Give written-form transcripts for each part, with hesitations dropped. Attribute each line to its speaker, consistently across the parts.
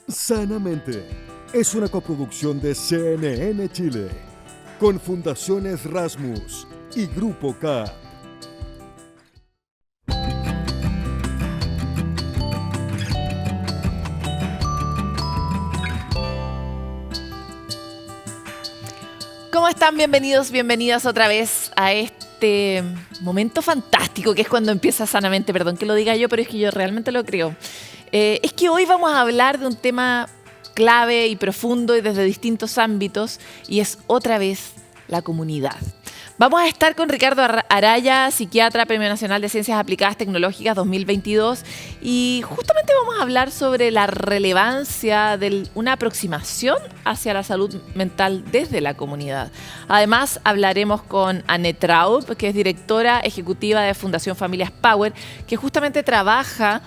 Speaker 1: Sanamente es una coproducción de CNN Chile con Fundaciones Rasmus y Grupo K.
Speaker 2: ¿Cómo están? Bienvenidos, bienvenidas otra vez a este momento fantástico que es cuando empieza Sanamente. Perdón que lo diga yo, pero es que yo realmente lo creo. Es que hoy vamos a hablar de un tema clave y profundo y desde distintos ámbitos, y es otra vez la comunidad. Vamos a estar con Ricardo Araya, psiquiatra, Premio Nacional de Ciencias Aplicadas Tecnológicas 2022, y justamente vamos a hablar sobre la relevancia de una aproximación hacia la salud mental desde la comunidad. Además, hablaremos con Annette Traub, que es directora ejecutiva de Fundación Familias Power, que justamente trabaja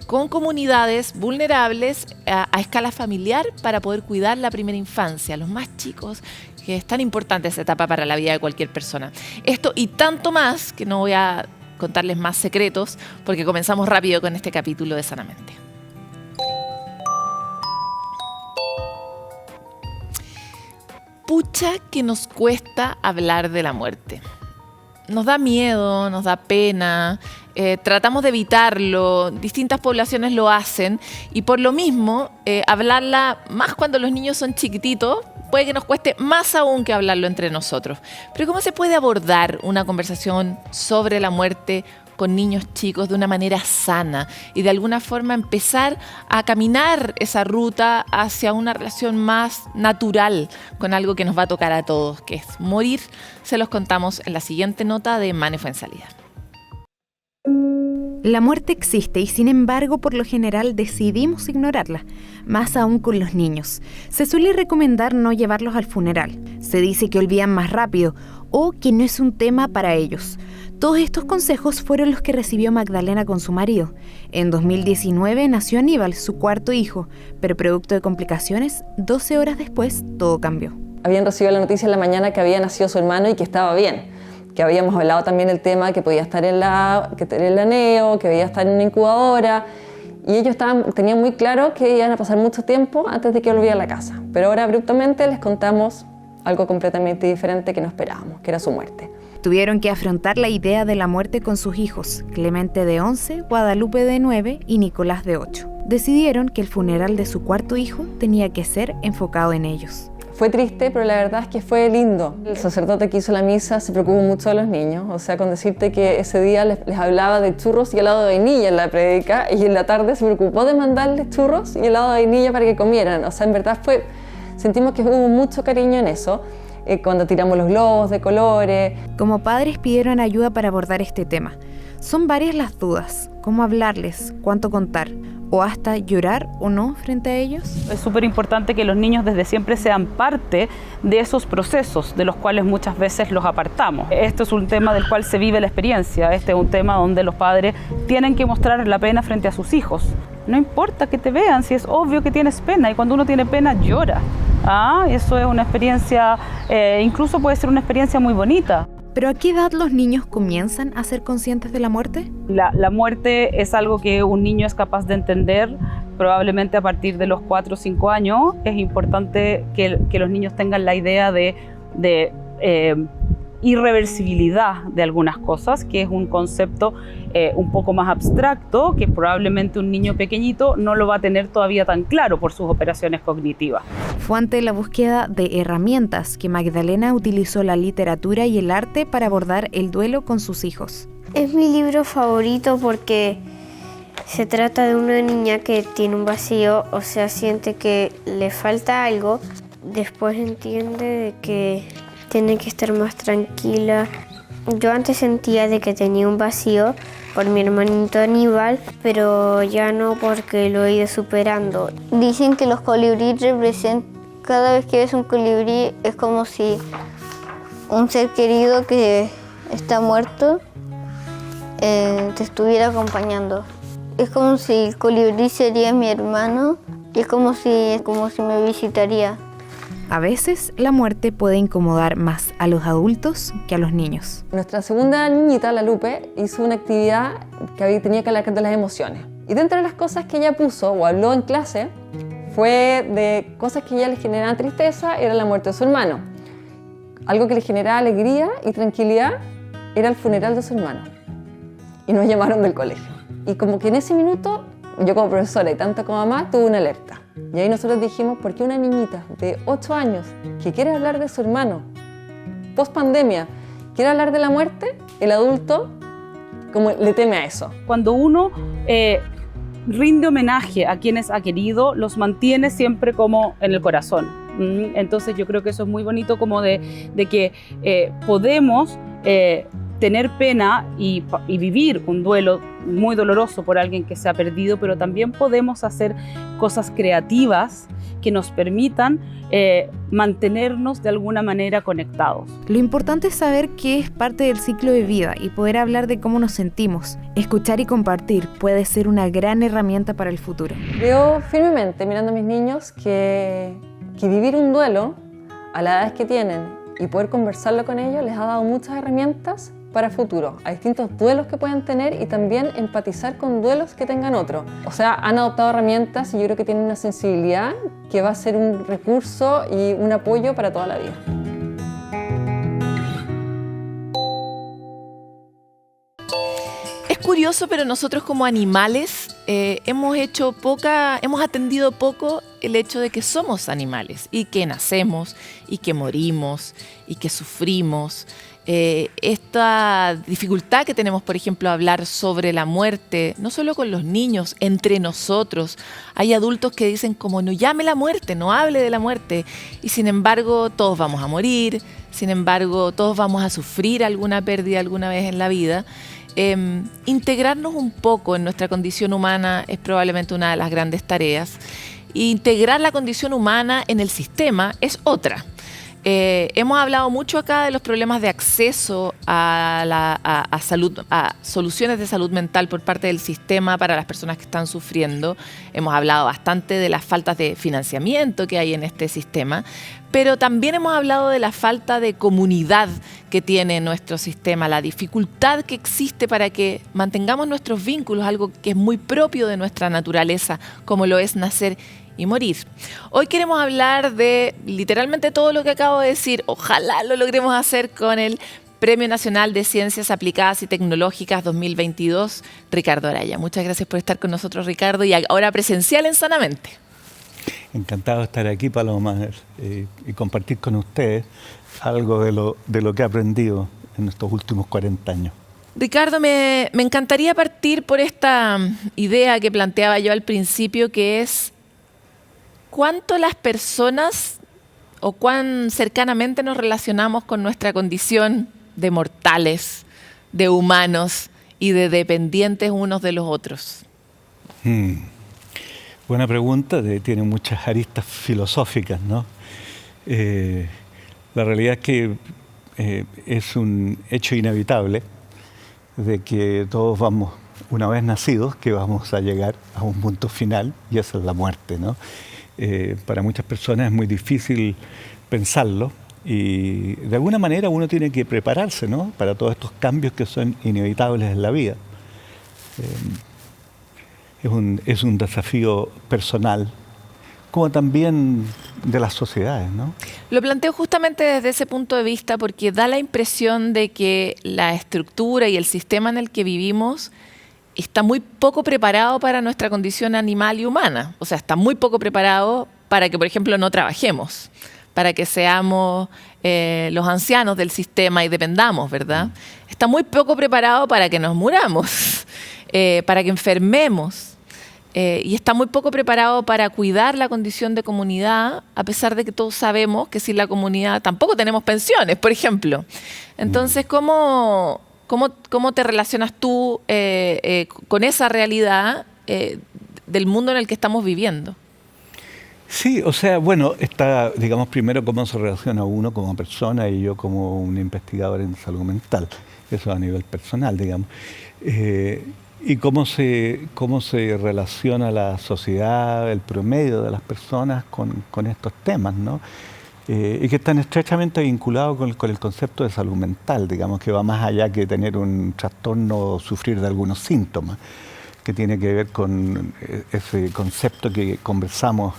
Speaker 2: con comunidades vulnerables a escala familiar para poder cuidar la primera infancia, los más chicos, que es tan importante esa etapa para la vida de cualquier persona. Esto y tanto más, que no voy a contarles más secretos, porque comenzamos rápido con este capítulo de Sanamente. Pucha que nos cuesta hablar de la muerte. Nos da miedo, nos da pena, tratamos de evitarlo, distintas poblaciones lo hacen, y por lo mismo, hablarla más cuando los niños son chiquititos, puede que nos cueste más aún que hablarlo entre nosotros. Pero ¿cómo se puede abordar una conversación sobre la muerte con niños chicos de una manera sana y de alguna forma empezar a caminar esa ruta hacia una relación más natural con algo que nos va a tocar a todos, que es morir? Se los contamos en la siguiente nota de Mane Fuenzalida.
Speaker 3: La muerte existe y sin embargo por lo general decidimos ignorarla, más aún con los niños. Se suele recomendar no llevarlos al funeral. Se dice que olvidan más rápido o que no es un tema para ellos. Todos estos consejos fueron los que recibió Magdalena con su marido. En 2019 nació Aníbal, su cuarto hijo, pero producto de complicaciones, 12 horas después todo cambió.
Speaker 4: Habían recibido la noticia en la mañana que había nacido su hermano y que estaba bien. Que habíamos hablado también del tema que podía estar en el neo, que podía estar en una incubadora, y ellos tenían muy claro que iban a pasar mucho tiempo antes de que volviera a la casa. Pero ahora abruptamente les contamos algo completamente diferente que no esperábamos, que era su muerte.
Speaker 3: Tuvieron que afrontar la idea de la muerte con sus hijos, Clemente de 11, Guadalupe de 9 y Nicolás de 8. Decidieron que el funeral de su cuarto hijo tenía que ser enfocado en ellos.
Speaker 4: Fue triste, pero la verdad es que fue lindo. El sacerdote que hizo la misa se preocupó mucho de los niños, o sea, con decirte que ese día les hablaba de churros y helado de vainilla en la prédica, y en la tarde se preocupó de mandarles churros y helado de vainilla para que comieran. O sea, en verdad sentimos que hubo mucho cariño en eso, cuando tiramos los globos de colores.
Speaker 3: Como padres pidieron ayuda para abordar este tema. Son varias las dudas, cómo hablarles, cuánto contar, o hasta llorar o no frente a ellos.
Speaker 5: Es súper importante que los niños desde siempre sean parte de esos procesos de los cuales muchas veces los apartamos. Este es un tema del cual se vive la experiencia, este es un tema donde los padres tienen que mostrar la pena frente a sus hijos. No importa que te vean, si es obvio que tienes pena, y cuando uno tiene pena llora. Eso es una experiencia, incluso puede ser una experiencia muy bonita.
Speaker 3: ¿Pero a qué edad los niños comienzan a ser conscientes de la muerte?
Speaker 5: La muerte es algo que un niño es capaz de entender probablemente a partir de los 4 o 5 años. Es importante que los niños tengan la idea de irreversibilidad de algunas cosas, que es un concepto un poco más abstracto, que probablemente un niño pequeñito no lo va a tener todavía tan claro por sus operaciones cognitivas.
Speaker 3: Fue ante la búsqueda de herramientas que Magdalena utilizó la literatura y el arte para abordar el duelo con sus hijos.
Speaker 6: Es mi libro favorito porque se trata de una niña que tiene un vacío, o sea, siente que le falta algo, después entiende de que tiene que estar más tranquila. Yo antes sentía de que tenía un vacío por mi hermanito Aníbal, pero ya no, porque lo he ido superando. Dicen que los colibríes representan, cada vez que ves un colibrí es como si un ser querido que está muerto te estuviera acompañando. Es como si el colibrí sería mi hermano y es como si me visitaría.
Speaker 3: A veces la muerte puede incomodar más a los adultos que a los niños.
Speaker 4: Nuestra segunda niñita, la Lupe, hizo una actividad que tenía que hablar de las emociones. Y dentro de las cosas que ella puso o habló en clase, fue de cosas que a ella le generaban tristeza, era la muerte de su hermano. Algo que le generaba alegría y tranquilidad era el funeral de su hermano. Y nos llamaron del colegio. Y como que en ese minuto, yo como profesora y tanto como mamá, tuve una alerta. Y ahí nosotros dijimos, ¿por qué una niñita de 8 años que quiere hablar de su hermano, post pandemia, quiere hablar de la muerte? El adulto como le teme a eso.
Speaker 5: Cuando uno rinde homenaje a quienes ha querido, los mantiene siempre como en el corazón. Entonces yo creo que eso es muy bonito, como de que podemos tener pena y vivir un duelo muy doloroso por alguien que se ha perdido, pero también podemos hacer cosas creativas que nos permitan mantenernos de alguna manera conectados.
Speaker 3: Lo importante es saber que es parte del ciclo de vida y poder hablar de cómo nos sentimos. Escuchar y compartir puede ser una gran herramienta para el futuro.
Speaker 4: Creo firmemente, mirando a mis niños, que vivir un duelo a las edades que tienen y poder conversarlo con ellos les ha dado muchas herramientas para futuro, a distintos duelos que puedan tener y también empatizar con duelos que tengan otros. O sea, han adoptado herramientas y yo creo que tienen una sensibilidad que va a ser un recurso y un apoyo para toda la vida.
Speaker 2: Es curioso, pero nosotros como animales hemos atendido poco el hecho de que somos animales y que nacemos y que morimos y que sufrimos. Esta dificultad que tenemos, por ejemplo, a hablar sobre la muerte, no solo con los niños, entre nosotros. Hay adultos que dicen como no llame la muerte, no hable de la muerte. Y sin embargo, todos vamos a morir, sin embargo, todos vamos a sufrir alguna pérdida alguna vez en la vida. Integrarnos un poco en nuestra condición humana es probablemente una de las grandes tareas. Integrar la condición humana en el sistema es otra. Hemos hablado mucho acá de los problemas de acceso a soluciones de salud mental por parte del sistema para las personas que están sufriendo. Hemos hablado bastante de las faltas de financiamiento que hay en este sistema, pero también hemos hablado de la falta de comunidad que tiene nuestro sistema, la dificultad que existe para que mantengamos nuestros vínculos, algo que es muy propio de nuestra naturaleza, como lo es nacer y morir. Hoy queremos hablar de literalmente todo lo que acabo de decir. Ojalá lo logremos hacer con el Premio Nacional de Ciencias Aplicadas y Tecnológicas 2022, Ricardo Araya. Muchas gracias por estar con nosotros, Ricardo, y ahora presencial en Sanamente.
Speaker 7: Encantado de estar aquí, Paloma, y compartir con ustedes algo de lo que he aprendido en estos últimos 40 años.
Speaker 2: Ricardo, me encantaría partir por esta idea que planteaba yo al principio, que es cuánto las personas o cuán cercanamente nos relacionamos con nuestra condición de mortales, de humanos y de dependientes unos de los otros.
Speaker 7: Buena pregunta, tiene muchas aristas filosóficas, ¿no? La realidad es que es un hecho inevitable de que todos vamos, una vez nacidos, que vamos a llegar a un punto final, y esa es la muerte, ¿no? Para muchas personas es muy difícil pensarlo y de alguna manera uno tiene que prepararse, ¿no?, para todos estos cambios que son inevitables en la vida. Es un desafío personal, como también de las sociedades, ¿no?
Speaker 2: Lo planteo justamente desde ese punto de vista porque da la impresión de que la estructura y el sistema en el que vivimos está muy poco preparado para nuestra condición animal y humana. O sea, está muy poco preparado para que, por ejemplo, no trabajemos, para que seamos los ancianos del sistema y dependamos, ¿verdad? Está muy poco preparado para que nos muramos, para que enfermemos. Y está muy poco preparado para cuidar la condición de comunidad, a pesar de que todos sabemos que sin la comunidad tampoco tenemos pensiones, por ejemplo. Entonces, ¿cómo te relacionas tú con esa realidad del mundo en el que estamos viviendo?
Speaker 7: Sí, o sea, bueno, está, digamos, primero cómo se relaciona uno como persona y yo como un investigador en salud mental. Eso a nivel personal, digamos. Y cómo se relaciona la sociedad, el promedio de las personas con estos temas, ¿no? Y que están estrechamente vinculados con el concepto de salud mental, digamos, que va más allá que tener un trastorno o sufrir de algunos síntomas. que tiene que ver con ese concepto que conversamos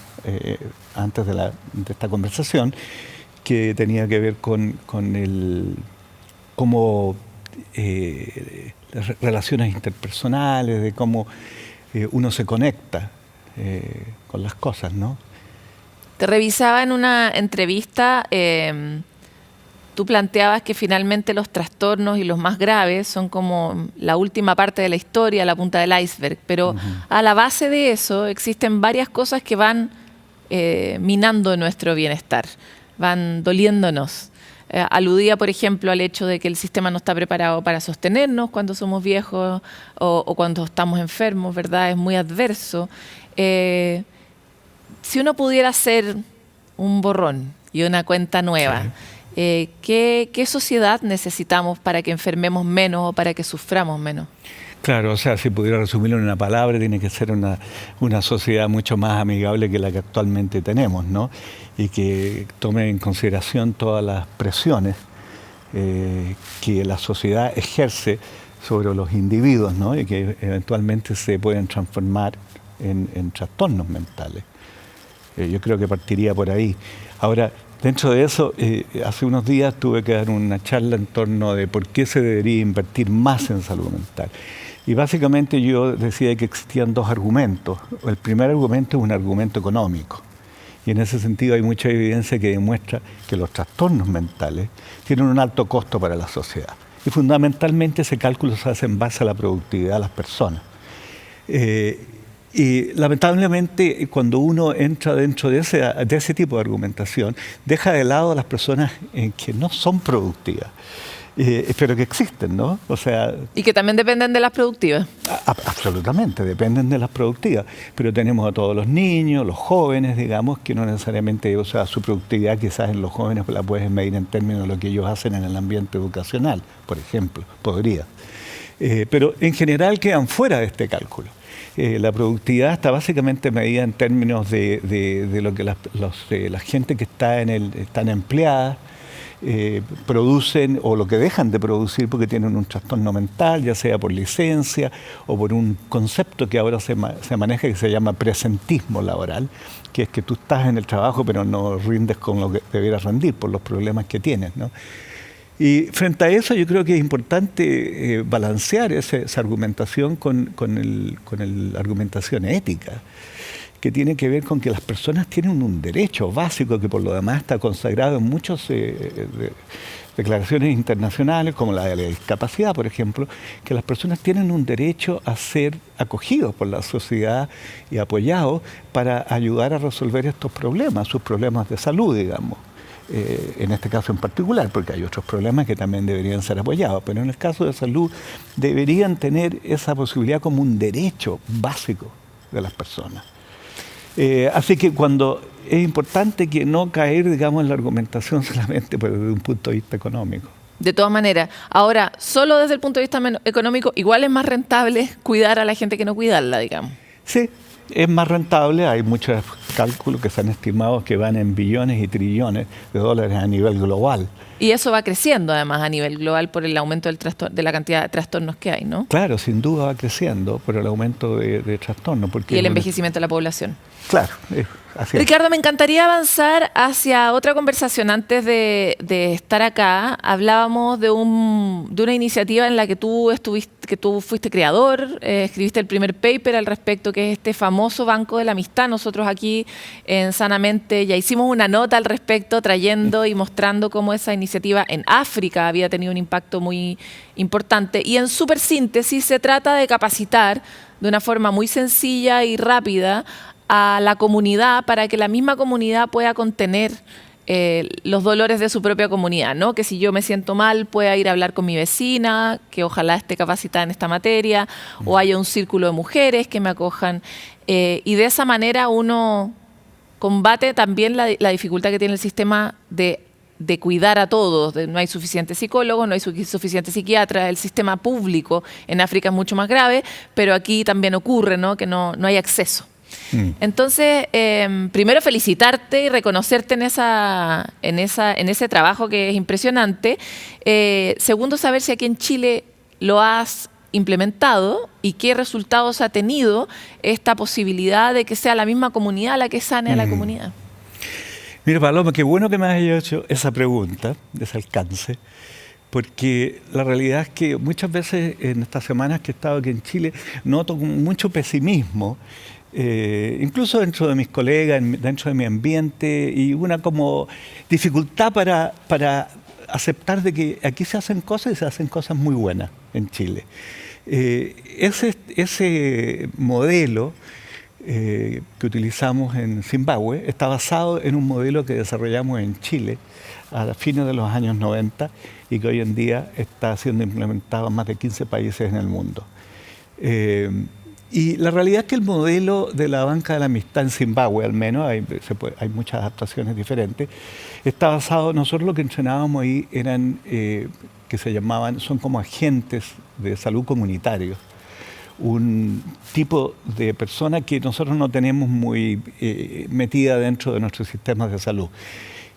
Speaker 7: antes de esta conversación, que tenía que ver con cómo las relaciones interpersonales, de cómo uno se conecta con las cosas, ¿no?
Speaker 2: Te revisaba en una entrevista, tú planteabas que finalmente los trastornos y los más graves son como la última parte de la historia, la punta del iceberg, pero a la base de eso existen varias cosas que van minando nuestro bienestar, van doliéndonos. Aludía, por ejemplo, al hecho de que el sistema no está preparado para sostenernos cuando somos viejos o cuando estamos enfermos, ¿verdad? Es muy adverso. Si uno pudiera hacer un borrón y una cuenta nueva, sí. ¿Qué sociedad necesitamos para que enfermemos menos o para que suframos menos?
Speaker 7: Claro, o sea, si pudiera resumirlo en una palabra, tiene que ser una sociedad mucho más amigable que la que actualmente tenemos, ¿no? Y que tome en consideración todas las presiones que la sociedad ejerce sobre los individuos, ¿no? Y que eventualmente se pueden transformar en trastornos mentales. Yo creo que partiría por ahí. Ahora, dentro de eso, hace unos días tuve que dar una charla en torno de por qué se debería invertir más en salud mental. Y básicamente yo decía que existían dos argumentos. El primer argumento es un argumento económico. Y en ese sentido hay mucha evidencia que demuestra que los trastornos mentales tienen un alto costo para la sociedad. Y fundamentalmente ese cálculo se hace en base a la productividad de las personas. Y lamentablemente cuando uno entra dentro de ese tipo de argumentación, deja de lado a las personas que no son productivas, pero que existen, ¿no? O sea,
Speaker 2: y que también dependen de las productivas.
Speaker 7: Absolutamente, dependen de las productivas, pero tenemos a todos los niños, los jóvenes, digamos, que no necesariamente, o sea, su productividad quizás en los jóvenes la puedes medir en términos de lo que ellos hacen en el ambiente educacional, por ejemplo, podría. Pero en general quedan fuera de este cálculo. La productividad está básicamente medida en términos de lo que la gente que están empleadas producen o lo que dejan de producir porque tienen un trastorno mental, ya sea por licencia o por un concepto que ahora se maneja que se llama presentismo laboral, que es que tú estás en el trabajo pero no rindes con lo que debieras rendir por los problemas que tienes, ¿no? Y frente a eso yo creo que es importante balancear esa argumentación con la argumentación ética, que tiene que ver con que las personas tienen un derecho básico que por lo demás está consagrado en muchas declaraciones internacionales, como la de la discapacidad, por ejemplo, que las personas tienen un derecho a ser acogidos por la sociedad y apoyados para ayudar a resolver estos problemas, sus problemas de salud, digamos. En este caso en particular, porque hay otros problemas que también deberían ser apoyados, pero en el caso de salud deberían tener esa posibilidad como un derecho básico de las personas. Así que es importante que no caer, digamos, en la argumentación solamente desde un punto de vista económico.
Speaker 2: De todas maneras, ahora, solo desde el punto de vista económico, igual es más rentable cuidar a la gente que no cuidarla, digamos.
Speaker 7: Sí, es más rentable, hay muchos cálculos que se han estimado que van en billones y trillones de dólares a nivel global.
Speaker 2: Y eso va creciendo además a nivel global por el aumento de la cantidad de trastornos que hay, ¿no?
Speaker 7: Claro, sin duda va creciendo por el aumento de trastornos.
Speaker 2: Y el envejecimiento de la población.
Speaker 7: Claro, así es.
Speaker 2: Ricardo, me encantaría avanzar hacia otra conversación. Antes de estar acá, hablábamos de una iniciativa en la que tú fuiste creador, escribiste el primer paper al respecto, que es este famoso Banco de la Amistad. Nosotros aquí en Sanamente ya hicimos una nota al respecto, trayendo y mostrando cómo esa iniciativa en África había tenido un impacto muy importante. Y en súper síntesis se trata de capacitar de una forma muy sencilla y rápida a la comunidad para que la misma comunidad pueda contener los dolores de su propia comunidad, ¿no? Que si yo me siento mal pueda ir a hablar con mi vecina, que ojalá esté capacitada en esta materia, o haya un círculo de mujeres que me acojan. Y de esa manera uno combate también la dificultad que tiene el sistema de cuidar a todos. No hay suficientes psicólogos, no hay suficientes psiquiatras. El sistema público en África es mucho más grave, pero aquí también ocurre, ¿no? Que no hay acceso. Entonces, primero felicitarte y reconocerte en ese trabajo que es impresionante. Segundo, saber si aquí en Chile lo has implementado y qué resultados ha tenido esta posibilidad de que sea la misma comunidad la que sane a la comunidad.
Speaker 7: Mira, Paloma, qué bueno que me hayas hecho esa pregunta de ese alcance, porque la realidad es que muchas veces en estas semanas que he estado aquí en Chile noto mucho pesimismo, incluso dentro de mis colegas, dentro de mi ambiente, y una como dificultad para aceptar de que aquí se hacen cosas y se hacen cosas muy buenas en Chile. Ese modelo que utilizamos en Zimbabue está basado en un modelo que desarrollamos en Chile a fines de los años 90 y que hoy en día está siendo implementado en más de 15 países en el mundo. Y la realidad es que el modelo de la banca de la amistad en Zimbabue, al menos, hay muchas adaptaciones diferentes, está basado, nosotros lo que entrenábamos ahí eran, que se llamaban, son como agentes de salud comunitarios, un tipo de persona que nosotros no tenemos muy metida dentro de nuestros sistemas de salud.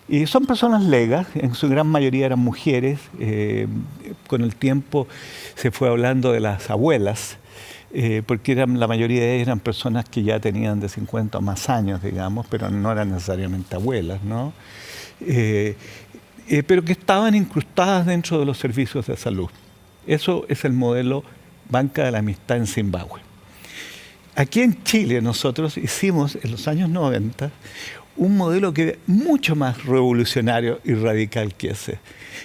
Speaker 7: Y son personas legas, en su gran mayoría eran mujeres, con el tiempo se fue hablando de las abuelas, porque la mayoría de ellas eran personas que ya tenían de 50 o más años, digamos, pero no eran necesariamente abuelas, ¿no? Pero que estaban incrustadas dentro de los servicios de salud. Eso es el modelo Banca de la Amistad en Zimbabue. Aquí en Chile nosotros hicimos en los años 90 un modelo que era mucho más revolucionario y radical que ese,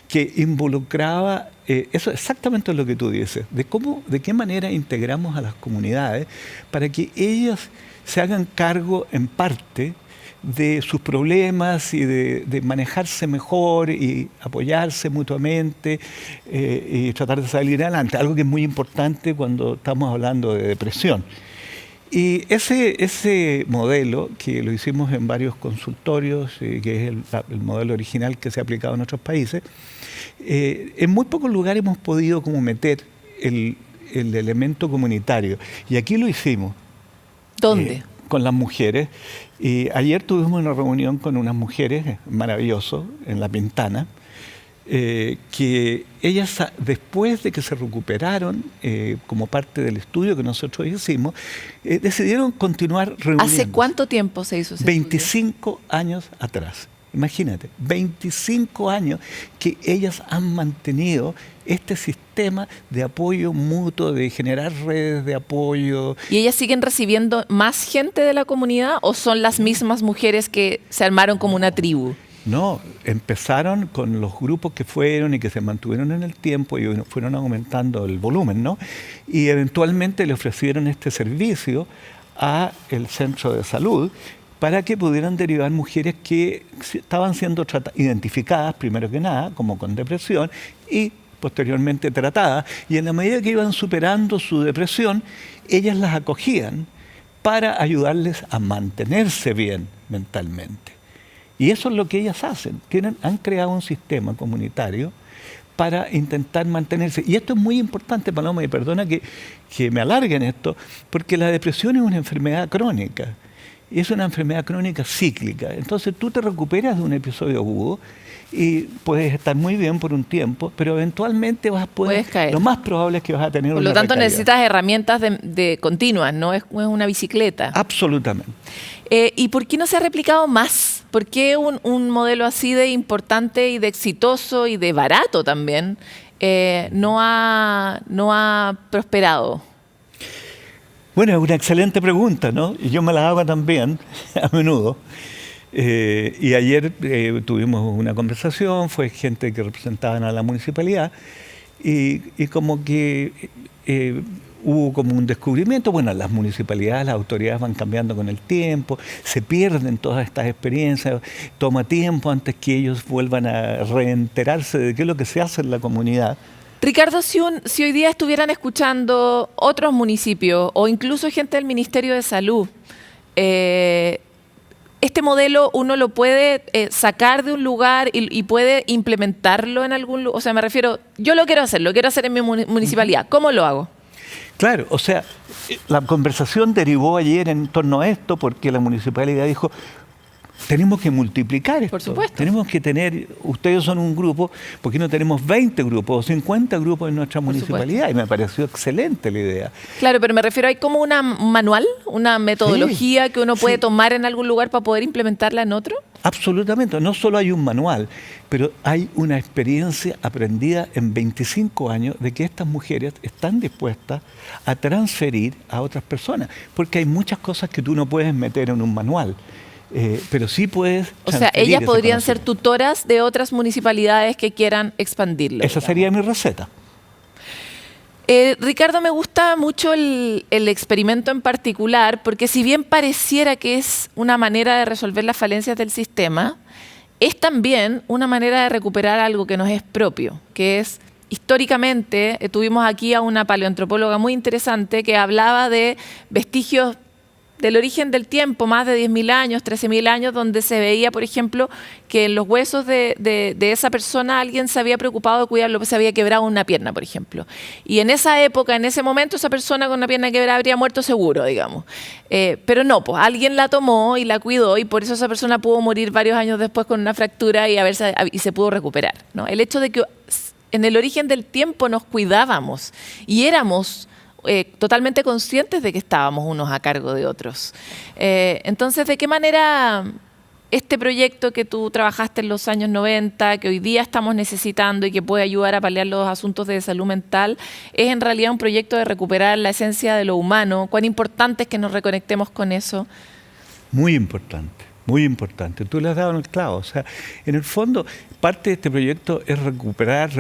Speaker 7: que involucraba, eso exactamente lo que tú dices, de qué manera integramos a las comunidades para que ellas se hagan cargo en parte de sus problemas y de manejarse mejor y apoyarse mutuamente y tratar de salir adelante, algo que es muy importante cuando estamos hablando de depresión. Y ese modelo, que lo hicimos en varios consultorios, que es el modelo original que se ha aplicado en otros países, en muy pocos lugares hemos podido como meter el elemento comunitario. Y aquí lo hicimos.
Speaker 2: ¿Dónde?
Speaker 7: Con las mujeres. Y ayer tuvimos una reunión con unas mujeres, maravilloso, en La Pintana, que ellas, después de que se recuperaron como parte del estudio que nosotros hicimos, decidieron continuar reuniéndose.
Speaker 2: ¿Hace cuánto tiempo se hizo ese
Speaker 7: 25 años atrás. Imagínate, 25 años que ellas han mantenido este sistema de apoyo mutuo, de generar redes de apoyo.
Speaker 2: ¿Y ellas siguen recibiendo más gente de la comunidad o son las mismas mujeres que se armaron como una tribu?
Speaker 7: No, empezaron con los grupos que fueron y que se mantuvieron en el tiempo y fueron aumentando el volumen, ¿no? Y eventualmente le ofrecieron este servicio a el centro de salud para que pudieran derivar mujeres que estaban siendo identificadas, primero que nada, como con depresión y posteriormente tratadas. Y en la medida que iban superando su depresión, ellas las acogían para ayudarles a mantenerse bien mentalmente. Y eso es lo que ellas hacen. Han creado un sistema comunitario para intentar mantenerse. Y esto es muy importante, Paloma, y perdona que me alargue en esto, porque la depresión es una enfermedad crónica. Y es una enfermedad crónica cíclica. Entonces tú te recuperas de un episodio agudo y puedes estar muy bien por un tiempo, pero eventualmente puedes caer. Lo más probable es que vas a tener una recaída.
Speaker 2: Por lo tanto, necesitas herramientas de continuas, no es una bicicleta.
Speaker 7: Absolutamente.
Speaker 2: ¿Y por qué no se ha replicado más? ¿Por qué un modelo así de importante y de exitoso y de barato también no ha prosperado?
Speaker 7: Bueno, es una excelente pregunta, ¿no? Y yo me la hago también a menudo. Y ayer tuvimos una conversación, fue gente que representaban a la municipalidad y como que hubo como un descubrimiento. Bueno, las municipalidades, las autoridades van cambiando con el tiempo, se pierden todas estas experiencias, toma tiempo antes que ellos vuelvan a reenterarse de qué es lo que se hace en la comunidad.
Speaker 2: Ricardo, si hoy día estuvieran escuchando otros municipios o incluso gente del Ministerio de Salud, este modelo uno lo puede sacar de un lugar y puede implementarlo en algún lugar. O sea, me refiero, yo lo quiero hacer en mi municipalidad. ¿Cómo lo hago?
Speaker 7: Claro, o sea, la conversación derivó ayer en torno a esto porque la municipalidad dijo, tenemos que multiplicar esto.
Speaker 2: Por supuesto.
Speaker 7: Tenemos que tener, ustedes son un grupo, ¿por qué no tenemos 20 grupos o 50 grupos en nuestra municipalidad? Y me pareció excelente la idea.
Speaker 2: Claro, pero me refiero, ¿hay como un manual, una metodología que uno puede tomar en algún lugar para poder implementarla en otro?
Speaker 7: Absolutamente, no solo hay un manual, pero hay una experiencia aprendida en 25 años de que estas mujeres están dispuestas a transferir a otras personas, porque hay muchas cosas que tú no puedes meter en un manual, pero sí puedes
Speaker 2: O sea,
Speaker 7: transferir
Speaker 2: ellas
Speaker 7: ese
Speaker 2: podrían ser
Speaker 7: conocimiento.
Speaker 2: tutoras de otras municipalidades que quieran expandirlo.
Speaker 7: Esa sería mi receta.
Speaker 2: Ricardo, me gusta mucho el experimento en particular, porque si bien pareciera que es una manera de resolver las falencias del sistema, es también una manera de recuperar algo que nos es propio, que es, históricamente, tuvimos aquí a una paleoantropóloga muy interesante que hablaba de vestigios del origen del tiempo, más de 10.000 años, 13.000 años, donde se veía, por ejemplo, que en los huesos de esa persona alguien se había preocupado de cuidarlo, se había quebrado una pierna, por ejemplo. Y en esa época, en ese momento, esa persona con una pierna quebrada habría muerto seguro, digamos. Pero no, pues alguien la tomó y la cuidó y por eso esa persona pudo morir varios años después con una fractura y se pudo recuperar, ¿no? El hecho de que en el origen del tiempo nos cuidábamos y éramos totalmente conscientes de que estábamos unos a cargo de otros. Entonces, ¿de qué manera este proyecto que tú trabajaste en los años 90, que hoy día estamos necesitando y que puede ayudar a paliar los asuntos de salud mental, es en realidad un proyecto de recuperar la esencia de lo humano? ¿Cuán importante es que nos reconectemos con eso?
Speaker 7: Muy importante, muy importante. Tú le has dado en el clavo. O sea, en el fondo, parte de este proyecto es recuperar,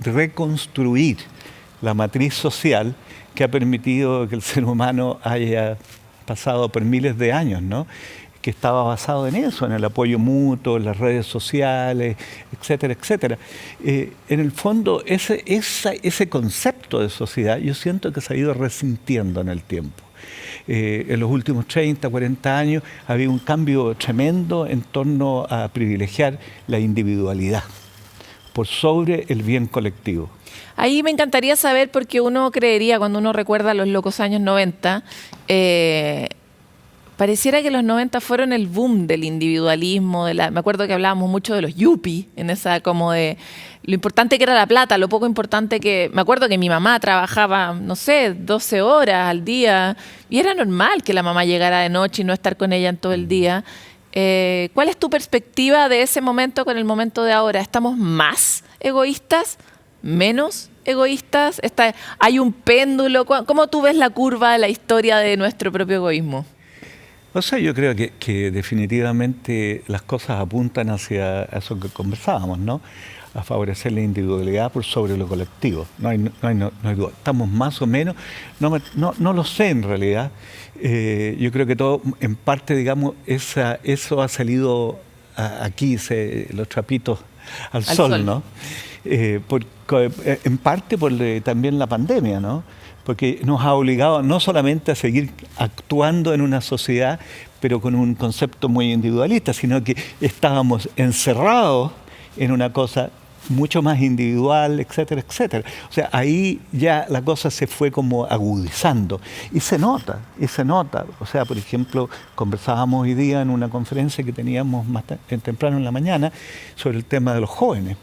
Speaker 7: reconstruir la matriz social que ha permitido que el ser humano haya pasado por miles de años, ¿no? Que estaba basado en eso, en el apoyo mutuo, en las redes sociales, etcétera, etcétera. En el fondo, ese concepto de sociedad yo siento que se ha ido resintiendo en el tiempo. En los últimos 30, 40 años había un cambio tremendo en torno a privilegiar la individualidad por sobre el bien colectivo.
Speaker 2: Ahí me encantaría saber, porque uno creería, cuando uno recuerda los locos años 90, pareciera que los 90 fueron el boom del individualismo. Me acuerdo que hablábamos mucho de los yuppies, en esa como de lo importante que era la plata, lo poco importante que... Me acuerdo que mi mamá trabajaba, no sé, 12 horas al día, y era normal que la mamá llegara de noche y no estar con ella en todo el día. ¿Cuál es tu perspectiva de ese momento con el momento de ahora? ¿Estamos más egoístas? ¿Menos egoístas? ¿Hay un péndulo? ¿Cómo tú ves la curva de la historia de nuestro propio egoísmo?
Speaker 7: O sea, yo creo que definitivamente las cosas apuntan hacia eso que conversábamos, ¿no? A favorecer la individualidad por sobre lo colectivo. No hay duda. Estamos más o menos, no lo sé en realidad. Yo creo que todo, en parte, digamos, eso ha salido aquí, los trapitos al sol, ¿no? En parte por también la pandemia, ¿no? Porque nos ha obligado no solamente a seguir actuando en una sociedad, pero con un concepto muy individualista, sino que estábamos encerrados en una cosa mucho más individual, etcétera, etcétera. O sea, ahí ya la cosa se fue como agudizando y se nota. O sea, por ejemplo, conversábamos hoy día en una conferencia que teníamos más temprano en la mañana sobre el tema de los jóvenes.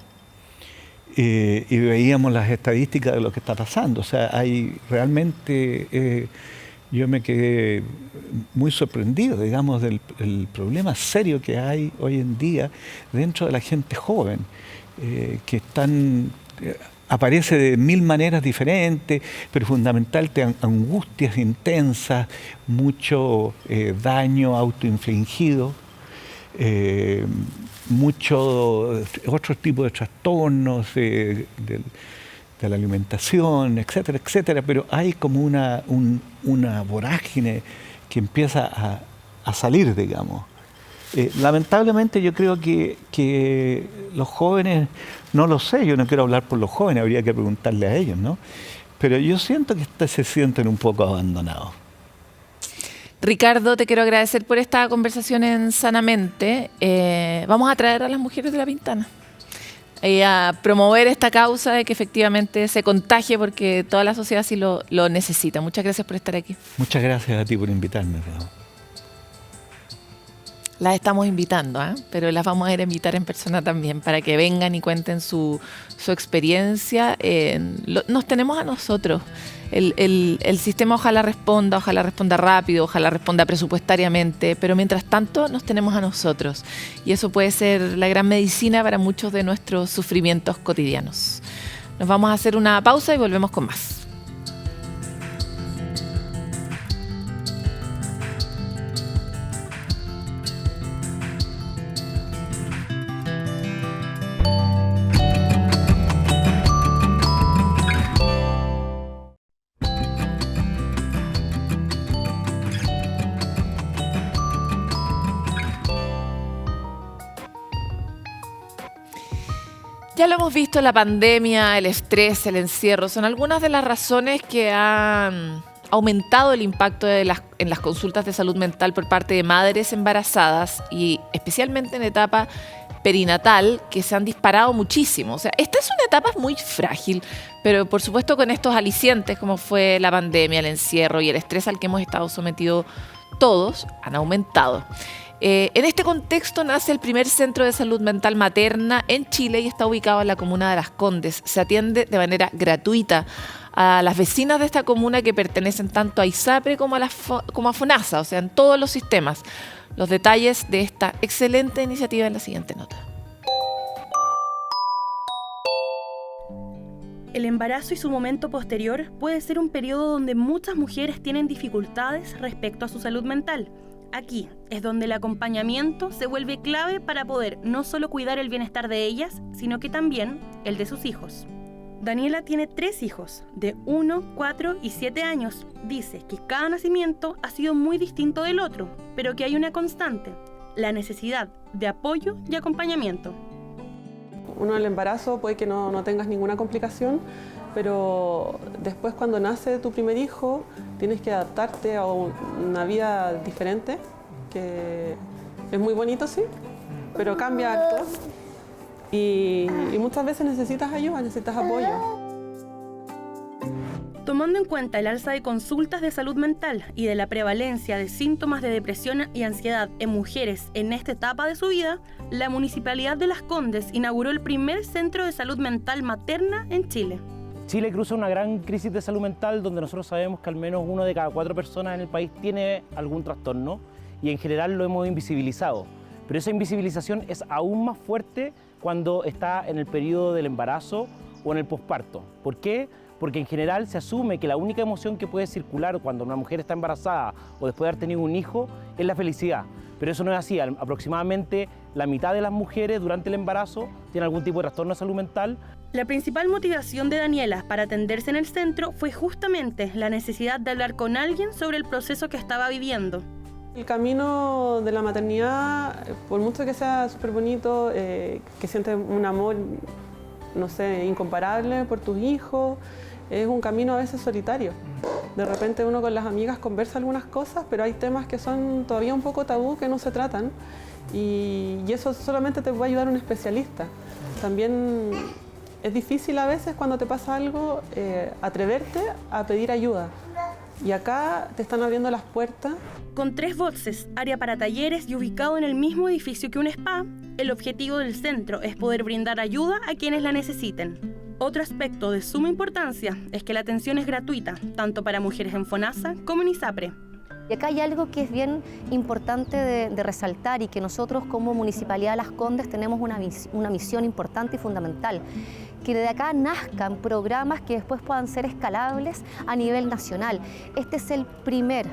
Speaker 7: Y veíamos las estadísticas de lo que está pasando. O sea, hay realmente, yo me quedé muy sorprendido, digamos, del problema serio que hay hoy en día dentro de la gente joven, que aparece de 1000 maneras diferentes, pero fundamentalmente angustias intensas, mucho daño autoinfligido, otros tipos de trastornos de la alimentación, etcétera, etcétera, pero hay como una vorágine que empieza a salir, digamos. Lamentablemente yo creo que los jóvenes, no lo sé, yo no quiero hablar por los jóvenes, habría que preguntarle a ellos, ¿no? Pero yo siento que se sienten un poco abandonados.
Speaker 2: Ricardo, te quiero agradecer por esta conversación en Sanamente. Vamos a traer a las mujeres de La Pintana a promover esta causa de que efectivamente se contagie, porque toda la sociedad sí lo necesita. Muchas gracias por estar aquí.
Speaker 7: Muchas gracias a ti por invitarme, Raúl.
Speaker 2: Las estamos invitando, pero las vamos a ir a invitar en persona también para que vengan y cuenten su experiencia. Nos tenemos a nosotros. El sistema ojalá responda rápido, ojalá responda presupuestariamente, pero mientras tanto nos tenemos a nosotros. Y eso puede ser la gran medicina para muchos de nuestros sufrimientos cotidianos. Nos vamos a hacer una pausa y volvemos con más. Ya lo hemos visto, la pandemia, el estrés, el encierro, son algunas de las razones que han aumentado el impacto en las consultas de salud mental por parte de madres embarazadas y especialmente en etapa perinatal, que se han disparado muchísimo. O sea, esta es una etapa muy frágil, pero por supuesto con estos alicientes como fue la pandemia, el encierro y el estrés al que hemos estado sometidos todos, han aumentado. En este contexto nace el primer centro de salud mental materna en Chile y está ubicado en la comuna de Las Condes. Se atiende de manera gratuita a las vecinas de esta comuna que pertenecen tanto a ISAPRE como a FONASA, o sea, en todos los sistemas. Los detalles de esta excelente iniciativa en la siguiente nota.
Speaker 8: El embarazo y su momento posterior puede ser un periodo donde muchas mujeres tienen dificultades respecto a su salud mental. Aquí es donde el acompañamiento se vuelve clave para poder no solo cuidar el bienestar de ellas, sino que también el de sus hijos. Daniela tiene 3 hijos, de 1, 4 y 7 años. Dice que cada nacimiento ha sido muy distinto del otro, pero que hay una constante, la necesidad de apoyo y acompañamiento.
Speaker 9: Uno en el embarazo puede que no tengas ninguna complicación, pero después cuando nace tu primer hijo tienes que adaptarte a una vida diferente, que es muy bonito, sí, pero cambia harto y muchas veces necesitas ayuda, necesitas apoyo.
Speaker 8: Tomando en cuenta el alza de consultas de salud mental y de la prevalencia de síntomas de depresión y ansiedad en mujeres en esta etapa de su vida, la Municipalidad de Las Condes inauguró el primer centro de salud mental materna en Chile.
Speaker 10: Chile cruza una gran crisis de salud mental donde nosotros sabemos que al menos 1 de cada 4 personas en el país tiene algún trastorno y en general lo hemos invisibilizado. Pero esa invisibilización es aún más fuerte cuando está en el periodo del embarazo o en el posparto. ¿Por qué? Porque en general se asume que la única emoción que puede circular cuando una mujer está embarazada o después de haber tenido un hijo es la felicidad. Pero eso no es así. Aproximadamente la mitad de las mujeres durante el embarazo tienen algún tipo de trastorno de salud mental.
Speaker 8: La principal motivación de Daniela para atenderse en el centro fue justamente la necesidad de hablar con alguien sobre el proceso que estaba viviendo.
Speaker 9: El camino de la maternidad, por mucho que sea súper bonito, que sientes un amor, no sé, incomparable por tus hijos, es un camino a veces solitario. De repente uno con las amigas conversa algunas cosas, pero hay temas que son todavía un poco tabú, que no se tratan, y eso solamente te puede ayudar un especialista. También es difícil a veces cuando te pasa algo atreverte a pedir ayuda. Y acá te están abriendo las puertas.
Speaker 8: Con 3 boxes, área para talleres y ubicado en el mismo edificio que un spa, el objetivo del centro es poder brindar ayuda a quienes la necesiten. Otro aspecto de suma importancia es que la atención es gratuita, tanto para mujeres en FONASA como en ISAPRE.
Speaker 11: Y acá hay algo que es bien importante de resaltar y que nosotros como Municipalidad de Las Condes tenemos una misión importante y fundamental, que de acá nazcan programas que después puedan ser escalables a nivel nacional. Este es el primer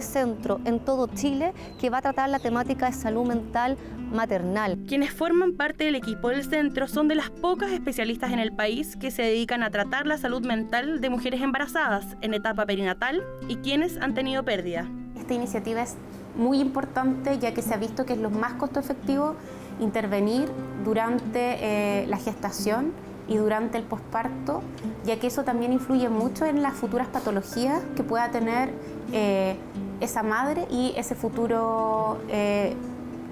Speaker 11: centro en todo Chile que va a tratar la temática de salud mental maternal.
Speaker 8: Quienes forman parte del equipo del centro son de las pocas especialistas en el país que se dedican a tratar la salud mental de mujeres embarazadas en etapa perinatal y quienes han tenido pérdida.
Speaker 12: Esta iniciativa es muy importante ya que se ha visto que es lo más costo efectivo intervenir durante la gestación y durante el posparto, ya que eso también influye mucho en las futuras patologías que pueda tener esa madre y ese futuro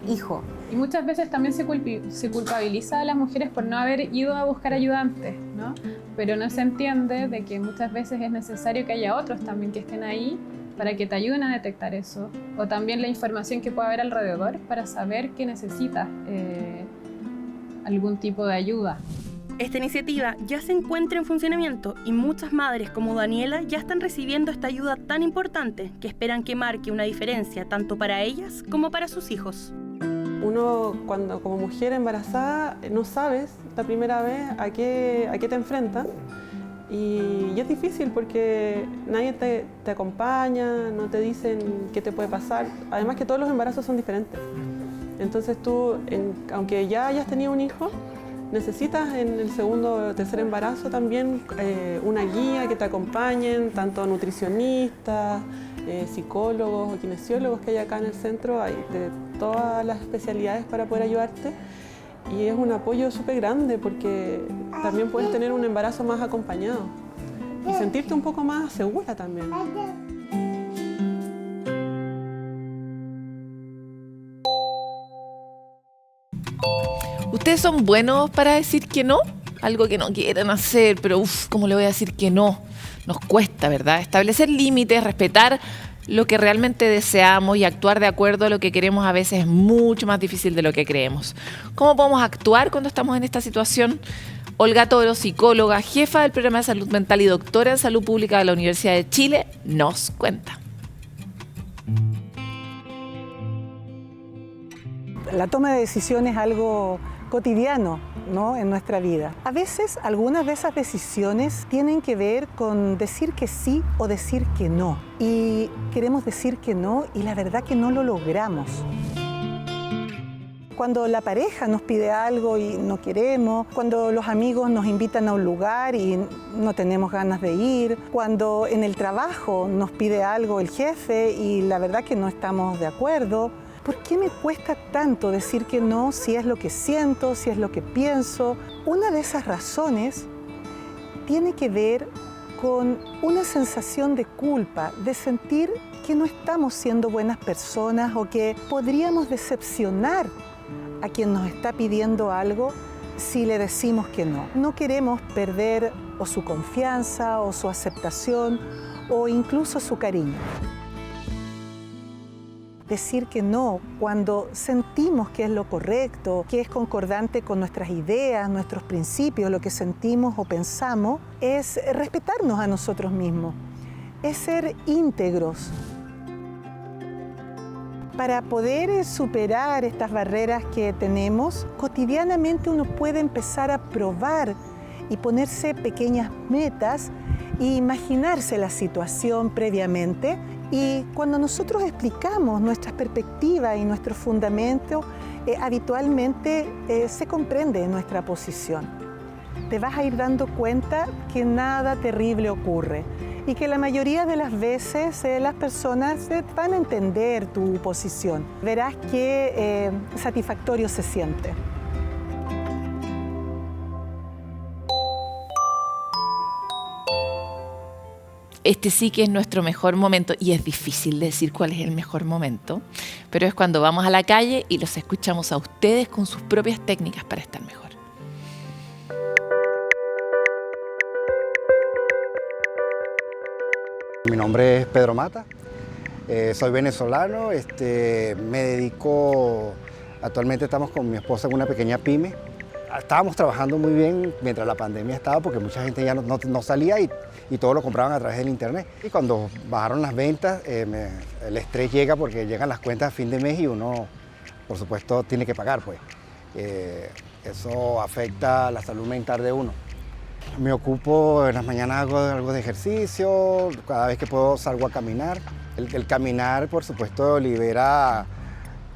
Speaker 12: hijo.
Speaker 13: Y muchas veces también se culpabiliza a las mujeres por no haber ido a buscar ayuda antes, ¿no? Pero no se entiende de que muchas veces es necesario que haya otros también que estén ahí para que te ayuden a detectar eso, o también la información que puede haber alrededor para saber que necesitas algún tipo de ayuda.
Speaker 8: Esta iniciativa ya se encuentra en funcionamiento y muchas madres como Daniela ya están recibiendo esta ayuda tan importante que esperan que marque una diferencia tanto para ellas como para sus hijos.
Speaker 9: Uno, cuando como mujer embarazada, no sabes la primera vez a qué te enfrentas, y es difícil porque nadie te acompaña, no te dicen qué te puede pasar. Además que todos los embarazos son diferentes. Entonces tú, aunque ya hayas tenido un hijo, necesitas en el segundo o tercer embarazo también una guía que te acompañen, tanto nutricionistas, psicólogos o kinesiólogos que hay acá en el centro, hay de todas las especialidades para poder ayudarte, y es un apoyo súper grande porque también puedes tener un embarazo más acompañado y sentirte un poco más segura también.
Speaker 2: ¿Ustedes son buenos para decir que no? Algo que no quieren hacer, pero ¿cómo le voy a decir que no? Nos cuesta, ¿verdad? Establecer límites, respetar lo que realmente deseamos y actuar de acuerdo a lo que queremos a veces es mucho más difícil de lo que creemos. ¿Cómo podemos actuar cuando estamos en esta situación? Olga Toro, psicóloga, jefa del programa de salud mental y doctora en salud pública de la Universidad de Chile, nos cuenta.
Speaker 14: La toma de decisiones es algo cotidiano, ¿no?, en nuestra vida. A veces, algunas de esas decisiones tienen que ver con decir que sí o decir que no. Y queremos decir que no y la verdad que no lo logramos. Cuando la pareja nos pide algo y no queremos, cuando los amigos nos invitan a un lugar y no tenemos ganas de ir, cuando en el trabajo nos pide algo el jefe y la verdad que no estamos de acuerdo. ¿Por qué me cuesta tanto decir que no si es lo que siento, si es lo que pienso? Una de esas razones tiene que ver con una sensación de culpa, de sentir que no estamos siendo buenas personas o que podríamos decepcionar a quien nos está pidiendo algo si le decimos que no. No queremos perder o su confianza o su aceptación o incluso su cariño. Decir que no cuando sentimos que es lo correcto, que es concordante con nuestras ideas, nuestros principios, lo que sentimos o pensamos, es respetarnos a nosotros mismos, es ser íntegros. Para poder superar estas barreras que tenemos, cotidianamente uno puede empezar a probar y ponerse pequeñas metas e imaginarse la situación previamente. Y cuando nosotros explicamos nuestras perspectivas y nuestro fundamento, habitualmente se comprende nuestra posición. Te vas a ir dando cuenta que nada terrible ocurre y que la mayoría de las veces las personas van a entender tu posición. Verás qué satisfactorio se siente.
Speaker 2: Este sí que es nuestro mejor momento y es difícil decir cuál es el mejor momento, pero es cuando vamos a la calle y los escuchamos a ustedes con sus propias técnicas para estar mejor.
Speaker 15: Mi nombre es Pedro Mata, soy venezolano, me dedico, actualmente estamos con mi esposa en una pequeña pyme. Estábamos trabajando muy bien mientras la pandemia estaba porque mucha gente ya no salía y todo lo compraban a través del internet. Y cuando bajaron las ventas, el estrés llega porque llegan las cuentas a fin de mes y uno, por supuesto, tiene que pagar, pues. Eso afecta la salud mental de uno. Me ocupo, en las mañanas hago algo de ejercicio, cada vez que puedo salgo a caminar. El caminar, por supuesto, libera,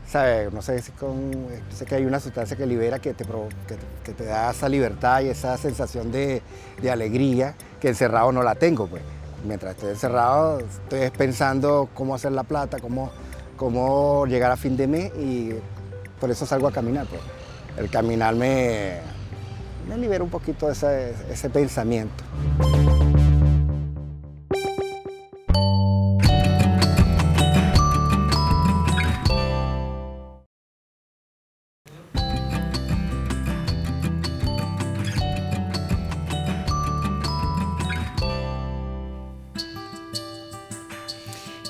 Speaker 15: ¿sabes? No sé, sé que hay una sustancia que libera, que te da esa libertad y esa sensación de alegría que encerrado no la tengo, pues. Mientras estoy encerrado, estoy pensando cómo hacer la plata, cómo llegar a fin de mes y por eso salgo a caminar, pues. El caminar me libera un poquito ese pensamiento.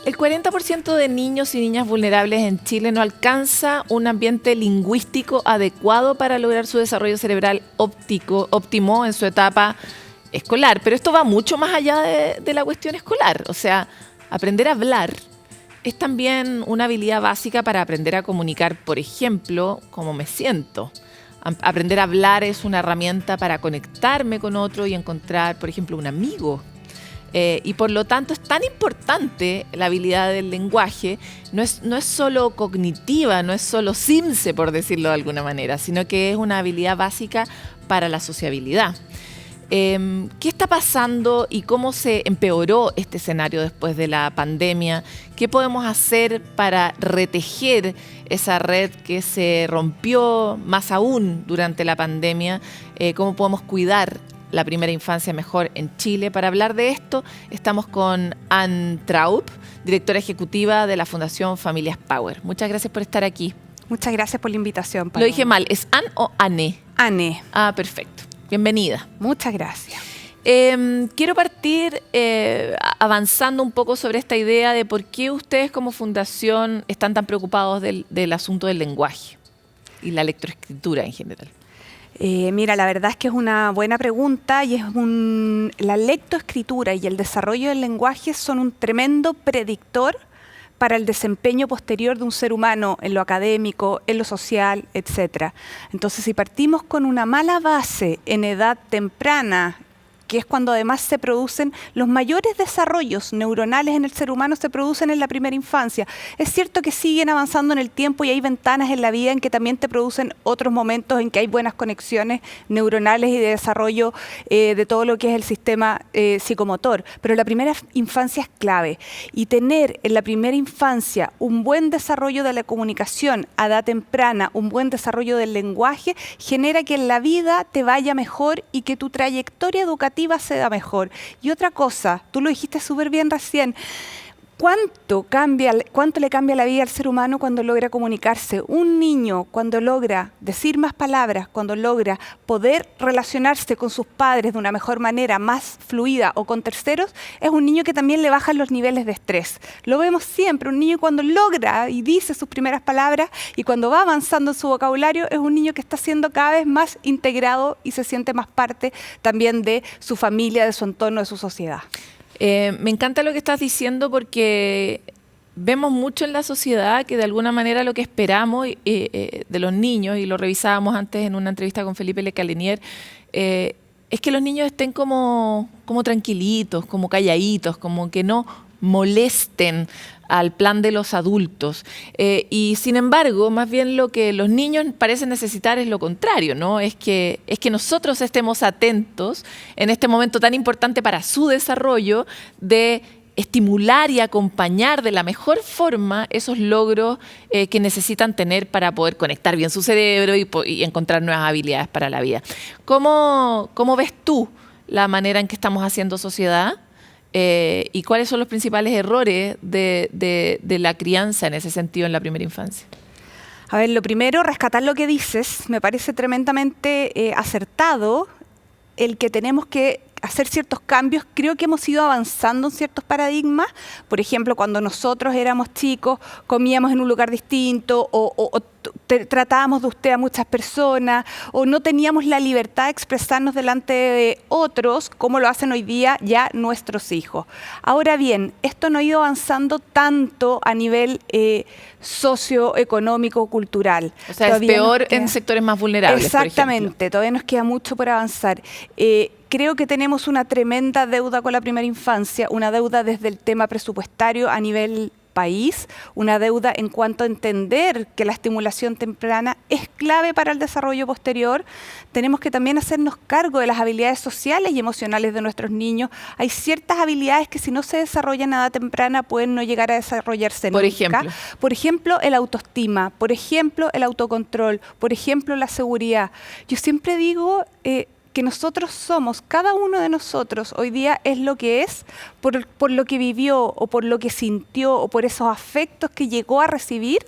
Speaker 2: El 40% de niños y niñas vulnerables en Chile no alcanza un ambiente lingüístico adecuado para lograr su desarrollo cerebral óptimo en su etapa escolar. Pero esto va mucho más allá de la cuestión escolar. O sea, aprender a hablar es también una habilidad básica para aprender a comunicar, por ejemplo, cómo me siento. Aprender a hablar es una herramienta para conectarme con otro y encontrar, por ejemplo, un amigo. Y por lo tanto es tan importante la habilidad del lenguaje, no es solo cognitiva, no es solo simse, por decirlo de alguna manera, sino que es una habilidad básica para la sociabilidad. ¿Qué está pasando y cómo se empeoró este escenario después de la pandemia? ¿Qué podemos hacer para retejer esa red que se rompió más aún durante la pandemia? ¿Cómo podemos cuidar la primera infancia mejor en Chile? Para hablar de esto, estamos con Anne Traub, directora ejecutiva de la Fundación Familias Power. Muchas gracias por estar aquí.
Speaker 16: Muchas gracias por la invitación,
Speaker 2: Paloma. Lo dije mal, ¿es Anne o Anne?
Speaker 16: Anne.
Speaker 2: Ah, perfecto. Bienvenida.
Speaker 16: Muchas gracias.
Speaker 2: Quiero partir avanzando un poco sobre esta idea de por qué ustedes como fundación están tan preocupados del asunto del lenguaje y la lectoescritura en general.
Speaker 16: Mira, la verdad es que es una buena pregunta y la lectoescritura y el desarrollo del lenguaje son un tremendo predictor para el desempeño posterior de un ser humano en lo académico, en lo social, etc. Entonces, si partimos con una mala base en edad temprana, que es cuando además se producen los mayores desarrollos neuronales en el ser humano, se producen en la primera infancia. Es cierto que siguen avanzando en el tiempo y hay ventanas en la vida en que también te producen otros momentos en que hay buenas conexiones neuronales y de desarrollo de todo lo que es el sistema psicomotor. Pero la primera infancia es clave. Y tener en la primera infancia un buen desarrollo de la comunicación a edad temprana, un buen desarrollo del lenguaje, genera que en la vida te vaya mejor y que tu trayectoria educativa se da mejor. Y otra cosa, tú lo dijiste súper bien recién, ¿cuánto le cambia la vida al ser humano cuando logra comunicarse? Un niño cuando logra decir más palabras, cuando logra poder relacionarse con sus padres de una mejor manera, más fluida o con terceros, es un niño que también le bajan los niveles de estrés. Lo vemos siempre, un niño cuando logra y dice sus primeras palabras y cuando va avanzando en su vocabulario, es un niño que está siendo cada vez más integrado y se siente más parte también de su familia, de su entorno, de su sociedad.
Speaker 2: Me encanta lo que estás diciendo porque vemos mucho en la sociedad que de alguna manera lo que esperamos de los niños, y lo revisábamos antes en una entrevista con Felipe Lecalenier, es que los niños estén como tranquilitos, como calladitos, como que no molesten al plan de los adultos. Y sin embargo, más bien lo que los niños parecen necesitar es lo contrario, ¿no? Es que nosotros estemos atentos en este momento tan importante para su desarrollo de estimular y acompañar de la mejor forma esos logros que necesitan tener para poder conectar bien su cerebro y encontrar nuevas habilidades para la vida. ¿Cómo ves tú la manera en que estamos haciendo sociedad? ¿Y cuáles son los principales errores de la crianza en ese sentido en la primera infancia?
Speaker 16: A ver, lo primero, rescatar lo que dices. Me parece tremendamente acertado el que tenemos que hacer ciertos cambios. Creo que hemos ido avanzando en ciertos paradigmas. Por ejemplo, cuando nosotros éramos chicos, comíamos en un lugar distinto o tratábamos de usted a muchas personas o no teníamos la libertad de expresarnos delante de otros como lo hacen hoy día ya nuestros hijos. Ahora bien, esto no ha ido avanzando tanto a nivel socioeconómico, cultural.
Speaker 2: O sea, todavía es peor en sectores más vulnerables.
Speaker 16: Exactamente, todavía nos queda mucho por avanzar. Creo que tenemos una tremenda deuda con la primera infancia, una deuda desde el tema presupuestario a nivel país, una deuda en cuanto a entender que la estimulación temprana es clave para el desarrollo posterior. Tenemos que también hacernos cargo de las habilidades sociales y emocionales de nuestros niños. Hay ciertas habilidades que si no se desarrollan a edad temprana pueden no llegar a desarrollarse nunca. Por ejemplo, el autoestima, por ejemplo, el autocontrol, por ejemplo, la seguridad. Yo siempre digo que nosotros somos, cada uno de nosotros hoy día es lo que es por lo que vivió o por lo que sintió o por esos afectos que llegó a recibir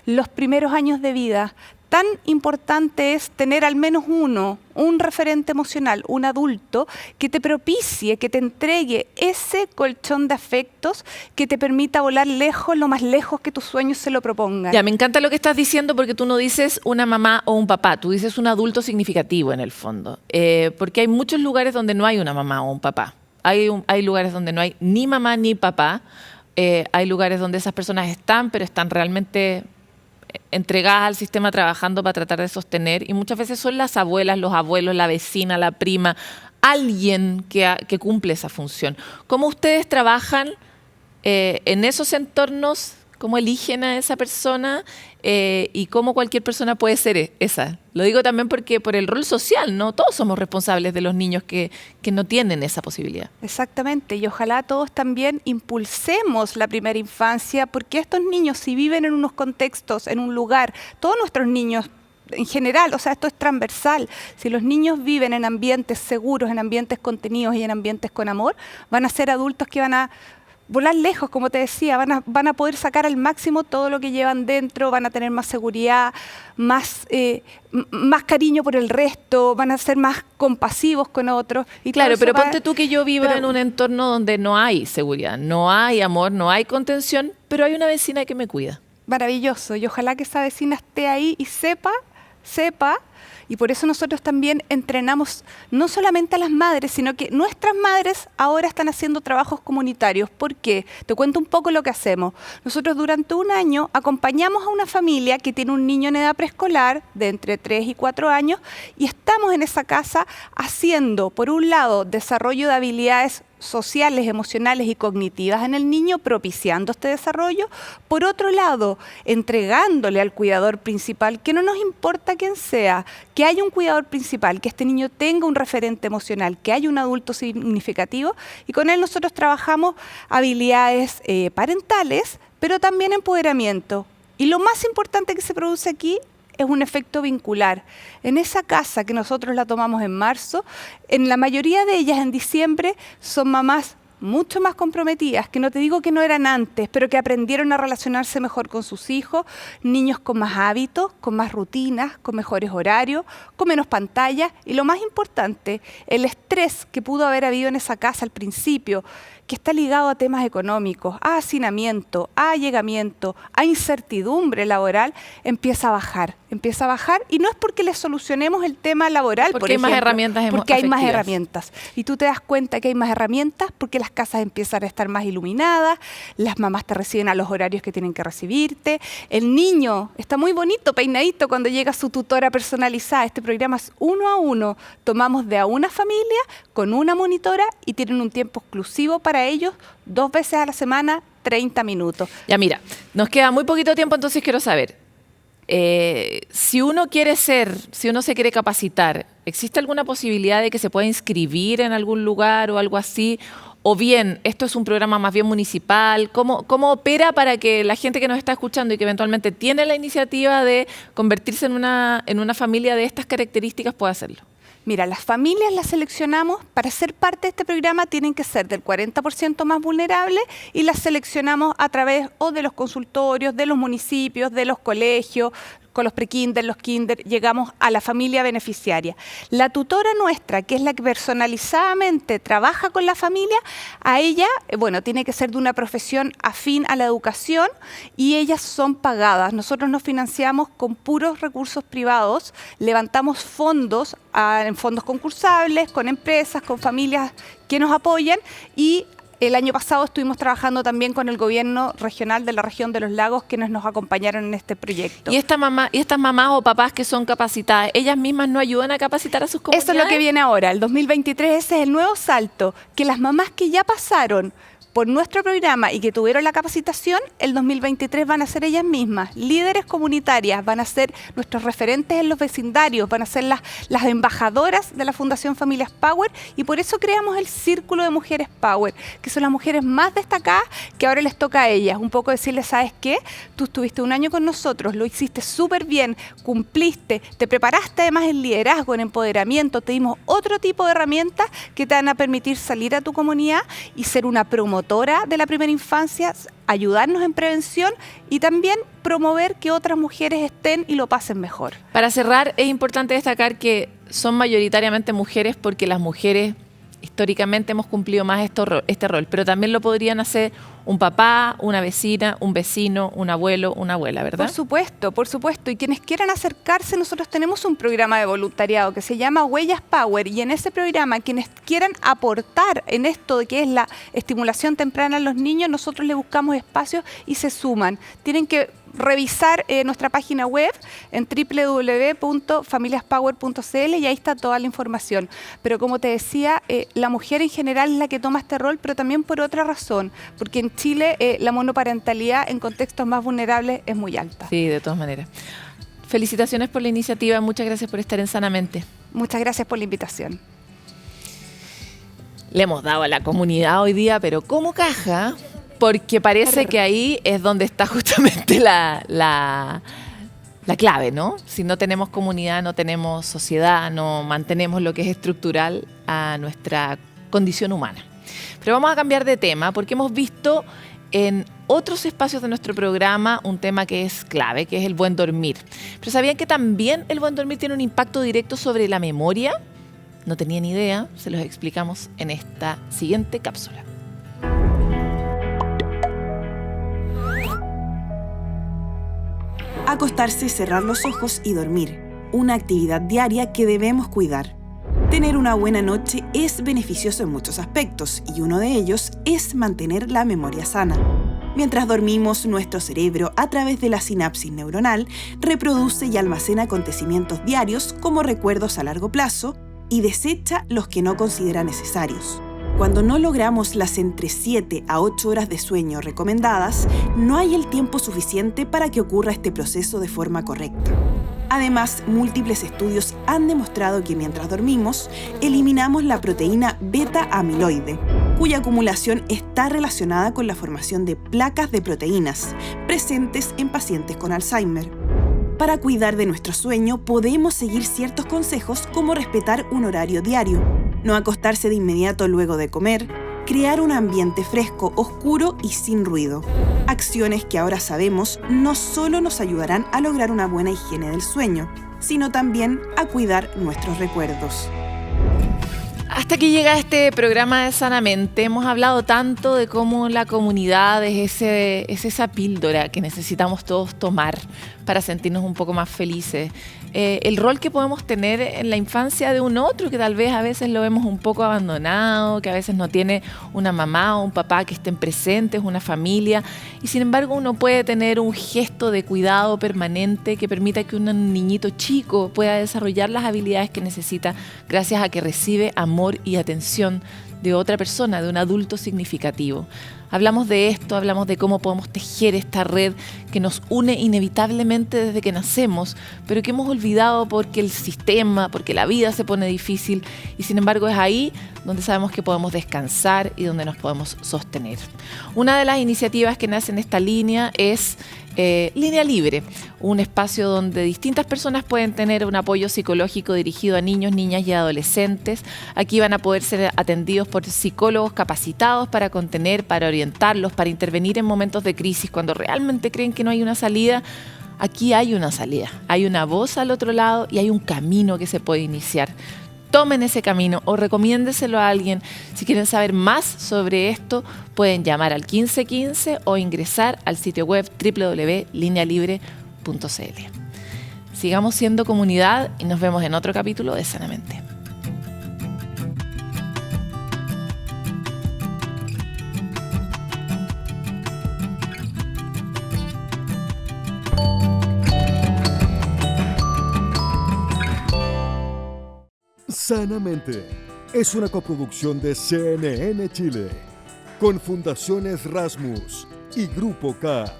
Speaker 16: los primeros años de vida. tan importante es tener al menos un referente emocional, un adulto que te propicie, que te entregue ese colchón de afectos que te permita volar lejos, lo más lejos que tus sueños se lo propongan.
Speaker 2: Ya, me encanta lo que estás diciendo porque tú no dices una mamá o un papá, tú dices un adulto significativo en el fondo. Porque hay muchos lugares donde no hay una mamá o un papá. Hay lugares donde no hay ni mamá ni papá. Hay lugares donde esas personas están, pero están realmente entregadas al sistema trabajando para tratar de sostener, y muchas veces son las abuelas, los abuelos, la vecina, la prima, alguien que cumple esa función. ¿Cómo ustedes trabajan en esos entornos? ¿Cómo eligen a esa persona? Y cómo cualquier persona puede ser esa. Lo digo también porque por el rol social, ¿no? Todos somos responsables de los niños que no tienen esa posibilidad.
Speaker 16: Exactamente, y ojalá todos también impulsemos la primera infancia, porque estos niños, si viven en unos contextos, en un lugar, todos nuestros niños en general, o sea, esto es transversal. Si los niños viven en ambientes seguros, en ambientes contenidos y en ambientes con amor, van a ser adultos que van a volar lejos, como te decía, van a poder sacar al máximo todo lo que llevan dentro, van a tener más seguridad, más cariño por el resto, van a ser más compasivos con otros. Y
Speaker 2: claro, pero ponte tú que yo vivo en un entorno donde no hay seguridad, no hay amor, no hay contención, pero hay una vecina que me cuida.
Speaker 16: Maravilloso, y ojalá que esa vecina esté ahí y sepa, y por eso nosotros también entrenamos no solamente a las madres, sino que nuestras madres ahora están haciendo trabajos comunitarios. ¿Por qué? Te cuento un poco lo que hacemos. Nosotros durante un año acompañamos a una familia que tiene un niño en edad preescolar de entre 3 y 4 años y estamos en esa casa haciendo, por un lado, desarrollo de habilidades sociales, emocionales y cognitivas en el niño, propiciando este desarrollo. Por otro lado, entregándole al cuidador principal, que no nos importa quién sea, que haya un cuidador principal, que este niño tenga un referente emocional, que haya un adulto significativo, y con él nosotros trabajamos habilidades parentales, pero también empoderamiento. Y lo más importante que se produce aquí es un efecto vincular. En esa casa que nosotros la tomamos en marzo, en la mayoría de ellas en diciembre son mamás mucho más comprometidas, que no te digo que no eran antes, pero que aprendieron a relacionarse mejor con sus hijos, niños con más hábitos, con más rutinas, con mejores horarios, con menos pantallas, y lo más importante, el estrés que pudo haber habido en esa casa al principio, que está ligado a temas económicos, a hacinamiento, a allegamiento, a incertidumbre laboral, empieza a bajar, y no es porque les solucionemos el tema laboral,
Speaker 2: porque hay más herramientas,
Speaker 16: porque hay más herramientas, y tú te das cuenta que hay más herramientas porque las casas empiezan a estar más iluminadas, las mamás te reciben a los horarios que tienen que recibirte, el niño está muy bonito, peinadito cuando llega su tutora personalizada. Este programa es 1 a 1, tomamos de a una familia con una monitora y tienen un tiempo exclusivo para ellos 2 veces a la semana, 30 minutos.
Speaker 2: Ya mira, nos queda muy poquito tiempo, entonces quiero saber, si uno se quiere capacitar, ¿existe alguna posibilidad de que se pueda inscribir en algún lugar o algo así? O bien, esto es un programa más bien municipal. ¿Cómo opera para que la gente que nos está escuchando y que eventualmente tiene la iniciativa de convertirse en una familia de estas características pueda hacerlo?
Speaker 16: Mira, las familias las seleccionamos, para ser parte de este programa tienen que ser del 40% más vulnerables, y las seleccionamos a través o de los consultorios, de los municipios, de los colegios, con los prekinder, los kinder, llegamos a la familia beneficiaria. La tutora nuestra, que es la que personalizadamente trabaja con la familia, a ella, tiene que ser de una profesión afín a la educación, y ellas son pagadas. Nosotros nos financiamos con puros recursos privados, levantamos fondos en fondos concursables, con empresas, con familias que nos apoyan, y el año pasado estuvimos trabajando también con el gobierno regional de la región de los lagos, quienes nos acompañaron en este proyecto.
Speaker 2: ¿Y estas mamás o papás que son capacitadas, ellas mismas no ayudan a capacitar a sus comunidades?
Speaker 16: Eso es lo que viene ahora, el 2023, ese es el nuevo salto, que las mamás que ya pasaron por nuestro programa y que tuvieron la capacitación, el 2023 van a ser ellas mismas, líderes comunitarias, van a ser nuestros referentes en los vecindarios, van a ser las embajadoras de la Fundación Familias Power, y por eso creamos el Círculo de Mujeres Power, que son las mujeres más destacadas que ahora les toca a ellas. Un poco decirles, ¿sabes qué? Tú estuviste un año con nosotros, lo hiciste súper bien, cumpliste, te preparaste además en liderazgo, en empoderamiento, te dimos otro tipo de herramientas que te van a permitir salir a tu comunidad y ser una promotora promotora de la primera infancia, ayudarnos en prevención y también promover que otras mujeres estén y lo pasen mejor.
Speaker 2: Para cerrar, es importante destacar que son mayoritariamente mujeres porque las mujeres históricamente hemos cumplido más este rol, pero también lo podrían hacer un papá, una vecina, un vecino, un abuelo, una abuela, ¿verdad?
Speaker 16: Por supuesto. Y quienes quieran acercarse, nosotros tenemos un programa de voluntariado que se llama Huellas Power, y en ese programa, quienes quieran aportar en esto de que es la estimulación temprana a los niños, nosotros le buscamos espacios y se suman. Tienen que revisar nuestra página web en www.familiaspower.cl y ahí está toda la información. Pero como te decía, la mujer en general es la que toma este rol, pero también por otra razón, porque en Chile la monoparentalidad en contextos más vulnerables es muy alta.
Speaker 2: Sí, de todas maneras. Felicitaciones por la iniciativa, muchas gracias por estar en Sanamente.
Speaker 16: Muchas gracias por la invitación.
Speaker 2: Le hemos dado a la comunidad hoy día, pero como caja, porque parece que ahí es donde está justamente la clave, ¿no? Si no tenemos comunidad, no tenemos sociedad, no mantenemos lo que es estructural a nuestra condición humana. Pero vamos a cambiar de tema porque hemos visto en otros espacios de nuestro programa un tema que es clave, que es el buen dormir. Pero ¿sabían que también el buen dormir tiene un impacto directo sobre la memoria? No tenía ni idea, se los explicamos en esta siguiente cápsula.
Speaker 17: Acostarse, cerrar los ojos y dormir. Una actividad diaria que debemos cuidar. Tener una buena noche es beneficioso en muchos aspectos y uno de ellos es mantener la memoria sana. Mientras dormimos, nuestro cerebro, a través de la sinapsis neuronal, reproduce y almacena acontecimientos diarios como recuerdos a largo plazo y desecha los que no considera necesarios. Cuando no logramos las entre 7 a 8 horas de sueño recomendadas, no hay el tiempo suficiente para que ocurra este proceso de forma correcta. Además, múltiples estudios han demostrado que mientras dormimos, eliminamos la proteína beta-amiloide, cuya acumulación está relacionada con la formación de placas de proteínas presentes en pacientes con Alzheimer. Para cuidar de nuestro sueño, podemos seguir ciertos consejos como respetar un horario diario, no acostarse de inmediato luego de comer, crear un ambiente fresco, oscuro y sin ruido. Acciones que ahora sabemos no solo nos ayudarán a lograr una buena higiene del sueño, sino también a cuidar nuestros recuerdos.
Speaker 2: Hasta aquí llega este programa de Sanamente. Hemos hablado tanto de cómo la comunidad es esa píldora que necesitamos todos tomar para sentirnos un poco más felices. El rol que podemos tener en la infancia de un otro que tal vez a veces lo vemos un poco abandonado, que a veces no tiene una mamá o un papá que estén presentes, una familia, y sin embargo uno puede tener un gesto de cuidado permanente que permita que un niñito chico pueda desarrollar las habilidades que necesita gracias a que recibe amor y atención de otra persona, de un adulto significativo. Hablamos de esto, hablamos de cómo podemos tejer esta red que nos une inevitablemente desde que nacemos, pero que hemos olvidado porque el sistema, porque la vida se pone difícil, y sin embargo es ahí donde sabemos que podemos descansar y donde nos podemos sostener. Una de las iniciativas que nace en esta línea es Línea Libre, un espacio donde distintas personas pueden tener un apoyo psicológico dirigido a niños, niñas y adolescentes. Aquí van a poder ser atendidos por psicólogos capacitados para contener, para orientarlos, para intervenir en momentos de crisis cuando realmente creen que no hay una salida. Aquí hay una salida, hay una voz al otro lado y hay un camino que se puede iniciar. Tomen ese camino o recomiéndeselo a alguien. Si quieren saber más sobre esto, pueden llamar al 1515 o ingresar al sitio web www.linealibre.cl. Sigamos siendo comunidad y nos vemos en otro capítulo de Sanamente.
Speaker 1: Sanamente es una coproducción de CNN Chile con Fundaciones Rasmus y Grupo K.